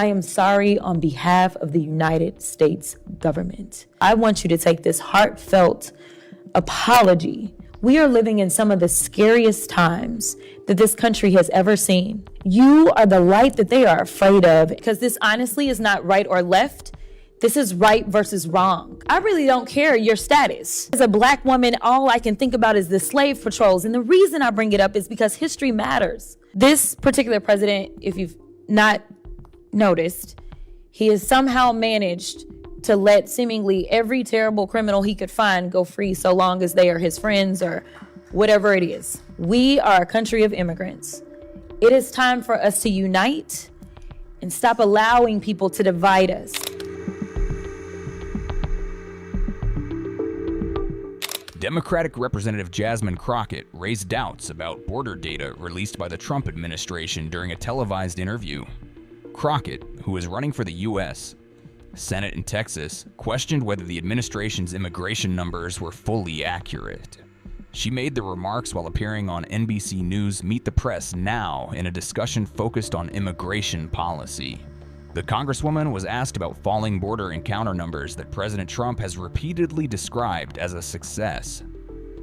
I am sorry on behalf of the United States government. I want you to take this heartfelt apology. We are living in some of the scariest times that this country has ever seen. You are the light that they are afraid of, because this honestly is not right or left. This is right versus wrong. I really don't care your status. As a Black woman, all I can think about is the slave patrols. And the reason I bring it up is because history matters. This particular president, if you've not noticed, he has somehow managed to let seemingly every terrible criminal he could find go free, so long as they are his friends or whatever it is. We are a country of immigrants. It is time for us to unite and stop allowing people to divide us. Democratic Representative Jasmine Crockett raised doubts about border data released by the Trump administration during a televised interview. Crockett, who is running for the U.S. Senate in Texas, questioned whether the administration's immigration numbers were fully accurate. She made the remarks while appearing on NBC News' Meet the Press Now in a discussion focused on immigration policy. The Congresswoman was asked about falling border encounter numbers that President Trump has repeatedly described as a success.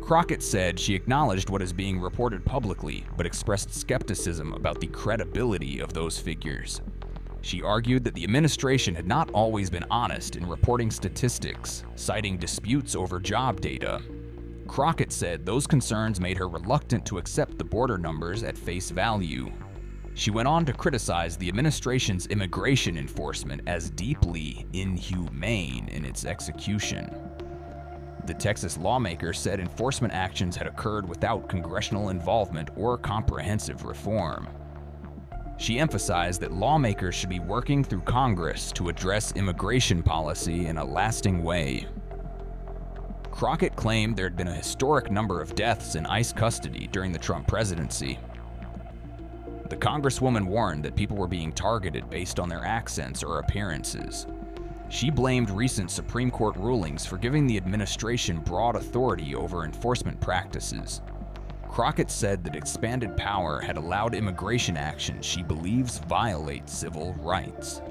Crockett said she acknowledged what is being reported publicly, but expressed skepticism about the credibility of those figures. She argued that the administration had not always been honest in reporting statistics, citing disputes over job data. Crockett said those concerns made her reluctant to accept the border numbers at face value. She went on to criticize the administration's immigration enforcement as deeply inhumane in its execution. The Texas lawmaker said enforcement actions had occurred without congressional involvement or comprehensive reform. She emphasized that lawmakers should be working through Congress to address immigration policy in a lasting way. Crockett claimed there had been a historic number of deaths in ICE custody during the Trump presidency. The Congresswoman warned that people were being targeted based on their accents or appearances. She blamed recent Supreme Court rulings for giving the administration broad authority over enforcement practices. Crockett said that expanded power had allowed immigration action she believes violate civil rights.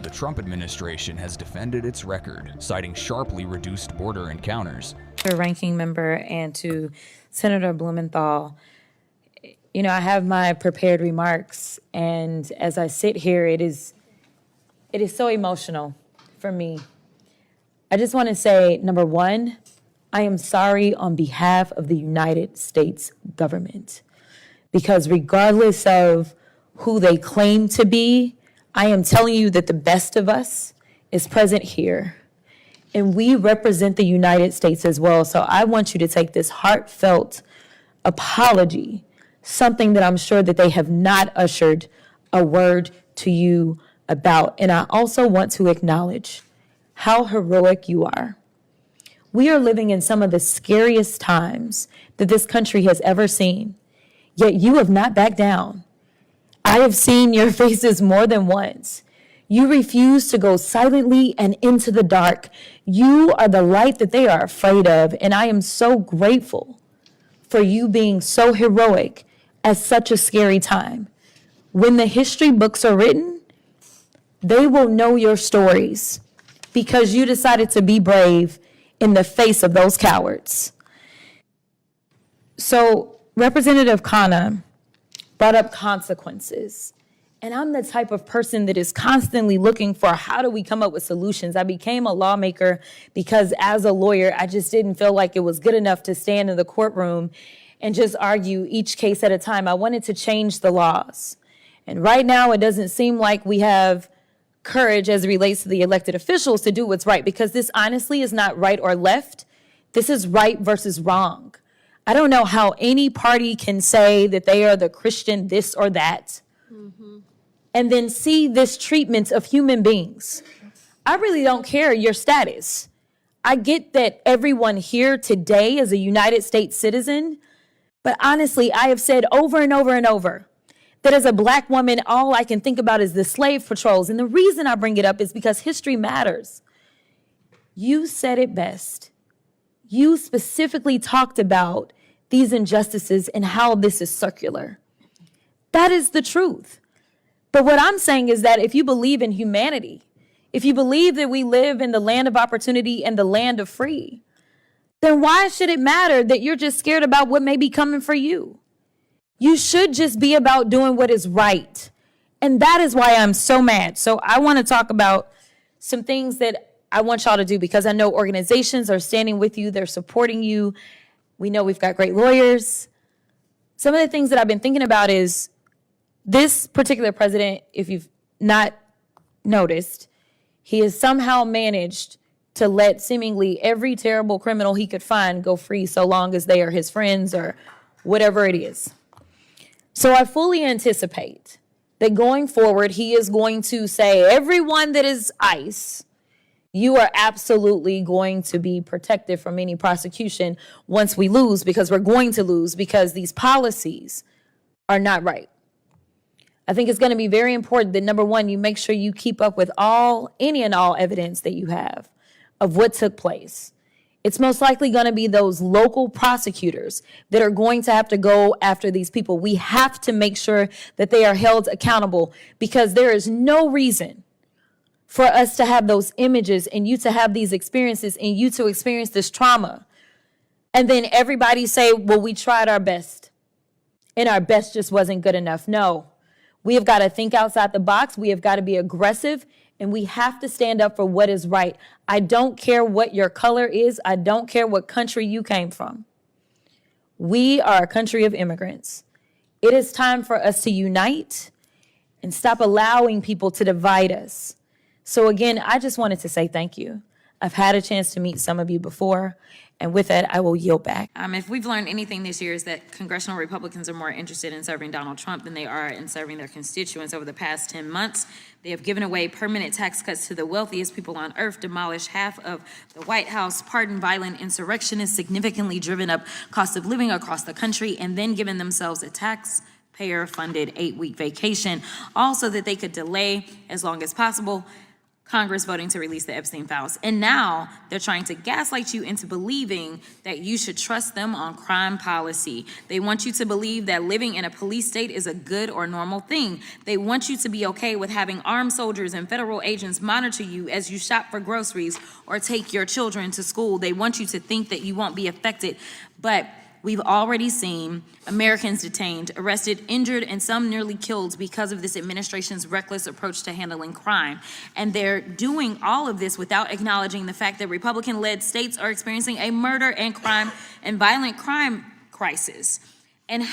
The Trump administration has defended its record, citing sharply reduced border encounters. Ranking member and to Senator Blumenthal, you know, I have my prepared remarks, and as I sit here, it is so emotional for me. I just want to say, number one, I am sorry on behalf of the United States government, because regardless of who they claim to be, I am telling you that the best of us is present here, and we represent the United States as well. So I want you to take this heartfelt apology, something that I'm sure that they have not ushered a word to you about. And I also want to acknowledge how heroic you are. We are living in some of the scariest times that this country has ever seen, yet you have not backed down. I have seen your faces more than once. You refuse to go silently and into the dark. You are the light that they are afraid of, and I am so grateful for you being so heroic at such a scary time. When the history books are written, they will know your stories because you decided to be brave in the face of those cowards. So Representative Khanna brought up consequences. And I'm the type of person that is constantly looking for how do we come up with solutions. I became a lawmaker because as a lawyer, I just didn't feel like it was good enough to stand in the courtroom and just argue each case at a time. I wanted to change the laws. And right now, it doesn't seem like we have courage as it relates to the elected officials to do what's right, because this honestly is not right or left. This is right versus wrong. I don't know how any party can say that they are the Christian this or that. and then see this treatment of human beings. I really don't care your status. I get that everyone here today is a United States citizen, but honestly, I have said over and over and over that as a Black woman, all I can think about is the slave patrols. And the reason I bring it up is because history matters. You said it best. You specifically talked about these injustices and how this is circular. That is the truth. But what I'm saying is that if you believe in humanity, if you believe that we live in the land of opportunity and the land of free, then why should it matter that you're just scared about what may be coming for you? You should just be about doing what is right. And that is why I'm so mad. So I want to talk about some things that I want y'all to do, because I know organizations are standing with you. They're supporting you. We know we've got great lawyers. Some of the things that I've been thinking about is this particular president, if you've not noticed, he has somehow managed to let seemingly every terrible criminal he could find go free so long as they are his friends or whatever it is. So I fully anticipate that going forward, he is going to say, everyone that is ICE, you are absolutely going to be protected from any prosecution once we lose, because we're going to lose because these policies are not right. I think it's going to be very important that, number one, you make sure you keep up with any and all evidence that you have of what took place. It's most likely going to be those local prosecutors that are going to have to go after these people. We have to make sure that they are held accountable, because there is no reason for us to have those images and you to have these experiences and you to experience this trauma. And then everybody say, well, we tried our best and our best just wasn't good enough. No, we have got to think outside the box. We have got to be aggressive, and we have to stand up for what is right. I don't care what your color is. I don't care what country you came from. We are a country of immigrants. It is time for us to unite and stop allowing people to divide us. So again, I just wanted to say thank you. I've had a chance to meet some of you before, and with that, I will yield back. If we've learned anything this year, is that congressional Republicans are more interested in serving Donald Trump than they are in serving their constituents. Over the past 10 months, they have given away permanent tax cuts to the wealthiest people on earth, demolished half of the White House, pardoned violent insurrectionists, significantly driven up cost of living across the country, and then given themselves a taxpayer-funded 8-week vacation, all so that they could delay as long as possible Congress voting to release the Epstein files. And now they're trying to gaslight you into believing that you should trust them on crime policy. They want you to believe that living in a police state is a good or normal thing. They want you to be okay with having armed soldiers and federal agents monitor you as you shop for groceries or take your children to school. They want you to think that you won't be affected, but we've already seen Americans detained, arrested, injured, and some nearly killed because of this administration's reckless approach to handling crime. And they're doing all of this without acknowledging the fact that Republican-led states are experiencing a murder and crime and violent crime crisis, and they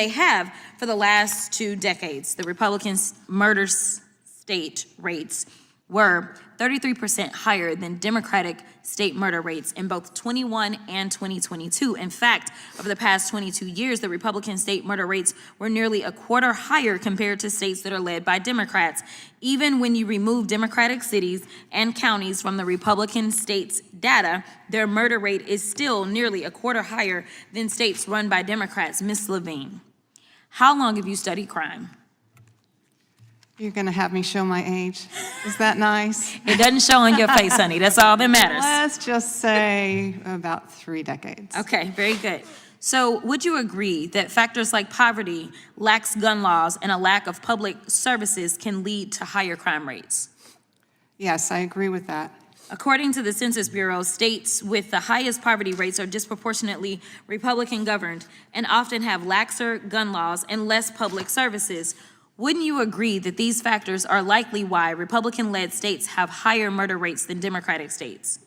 have for the last 2 decades. The Republicans' murder state rates were 33% higher than Democratic state murder rates in both 21 and 2022. In fact, over the past 22 years, the Republican state murder rates were nearly a quarter higher compared to states that are led by Democrats. Even when you remove Democratic cities and counties from the Republican states' data, their murder rate is still nearly a quarter higher than states run by Democrats. Ms. Levine, how long have you studied crime? You're going to have me show my age. Is that nice? It doesn't show on your face, honey. That's all that matters. Let's just say about 3 decades. Okay, very good. So would you agree that factors like poverty, lax gun laws, and a lack of public services can lead to higher crime rates? Yes, I agree with that. According to the Census Bureau, states with the highest poverty rates are disproportionately Republican governed and often have laxer gun laws and less public services. Wouldn't you agree that these factors are likely why Republican-led states have higher murder rates than Democratic states?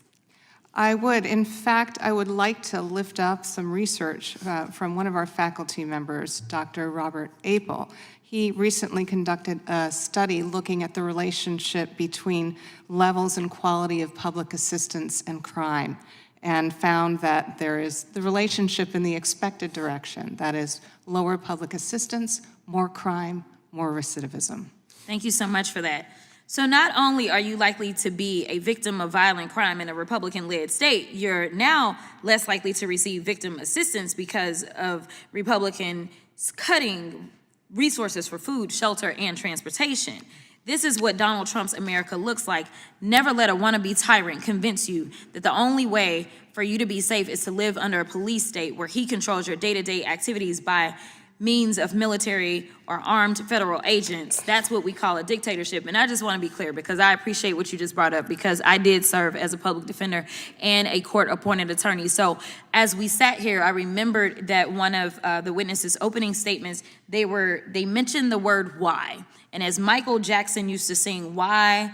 I would. In fact, I would like to lift up some research from one of our faculty members, Dr. Robert Apel. He recently conducted a study looking at the relationship between levels and quality of public assistance and crime. and found that there is the relationship in the expected direction. That is lower public assistance, more crime, more recidivism. Thank you so much for that. So not only are you likely to be a victim of violent crime in a Republican-led state, you're now less likely to receive victim assistance because of Republicans cutting resources for food, shelter, and transportation. This is what Donald Trump's America looks like. Never let a wannabe tyrant convince you that the only way for you to be safe is to live under a police state where he controls your day-to-day activities by means of military or armed federal agents. That's what we call a dictatorship. And I just want to be clear, because I appreciate what you just brought up, because I did serve as a public defender and a court-appointed attorney. So as we sat here, I remembered that one of the witnesses' opening statements, they mentioned the word why. And as Michael Jackson used to sing, why?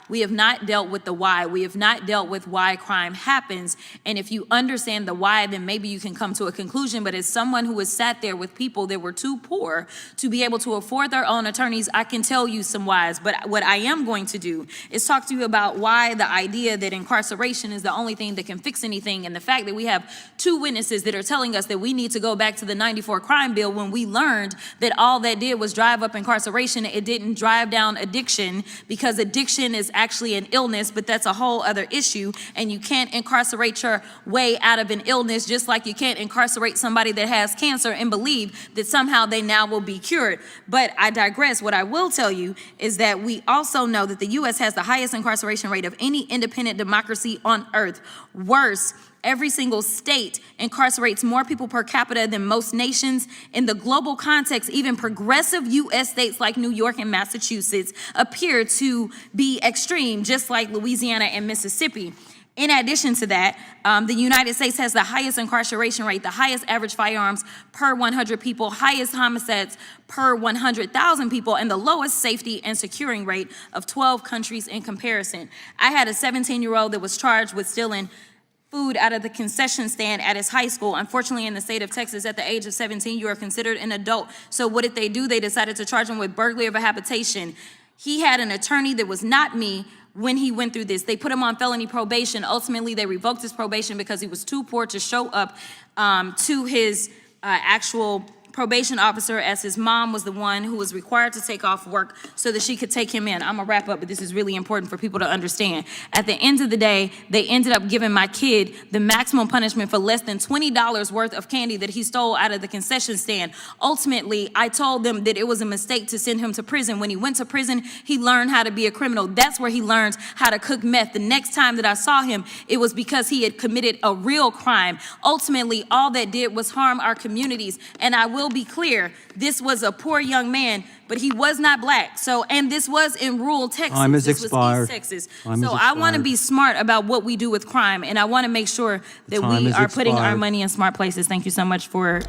We have not dealt with the why. We have not dealt with why crime happens. And if you understand the why, then maybe you can come to a conclusion. But as someone who has sat there with people that were too poor to be able to afford their own attorneys, I can tell you some whys. But what I am going to do is talk to you about why the idea that incarceration is the only thing that can fix anything, and the fact that we have two witnesses that are telling us that we need to go back to the '94 crime bill when we learned that all that did was drive up incarceration. It didn't drive down addiction, because addiction is actually an illness, but that's a whole other issue. And you can't incarcerate your way out of an illness, just like you can't incarcerate somebody that has cancer and believe that somehow they now will be cured. But I digress. What I will tell you is that we also know that the U.S. has the highest incarceration rate of any independent democracy on earth. Worse, every single state incarcerates more people per capita than most nations. In the global context, even progressive U.S. states like New York and Massachusetts appear to be extreme, just like Louisiana and Mississippi. In addition to that, the United States has the highest incarceration rate, the highest average firearms per 100 people, highest homicides per 100,000 people, and the lowest safety and securing rate of 12 countries in comparison. I had a 17-year-old that was charged with stealing food out of the concession stand at his high school. Unfortunately, in the state of Texas, at the age of 17, you are considered an adult. So what did they do? They decided to charge him with burglary of a habitation. He had an attorney that was not me when he went through this. They put him on felony probation. Ultimately, they revoked his probation because he was too poor to show up to his actual probation officer, as his mom was the one who was required to take off work so that she could take him in. I'm gonna wrap up, but this is really important for people to understand. At the end of the day, they ended up giving my kid the maximum punishment for less than $20 worth of candy that he stole out of the concession stand. Ultimately, I told them that it was a mistake to send him to prison. When he went to prison, he learned how to be a criminal. That's where he learned how to cook meth. The next time that I saw him, it was because he had committed a real crime. Ultimately, all that did was harm our communities. And I will be clear, this was a poor young man, but he was not black. So, and this was in rural Texas. Time has this expired. was East Texas. Time so has I want to expired. be smart about what we do with crime, and I want to make sure that Time we has are putting our expired. money in smart places. Thank you so much for